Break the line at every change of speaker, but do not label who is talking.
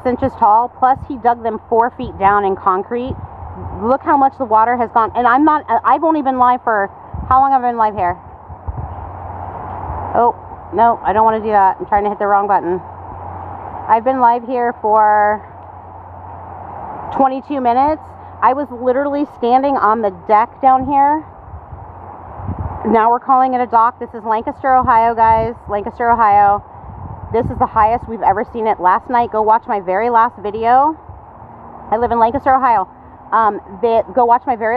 inches tall, plus he dug them 4 feet down in concrete. Look how much the water has gone. And I've only been live for, how long have I been live here? Oh, no, I don't want to do that. I'm trying to hit the wrong button. I've been live here for 22 minutes. I was literally standing on the deck down here. Now we're calling it a dock. This is Lancaster, Ohio, guys. Lancaster, Ohio. This is the highest we've ever seen it. Last night, go watch my very last video. I live in Lancaster, Ohio. Go watch my very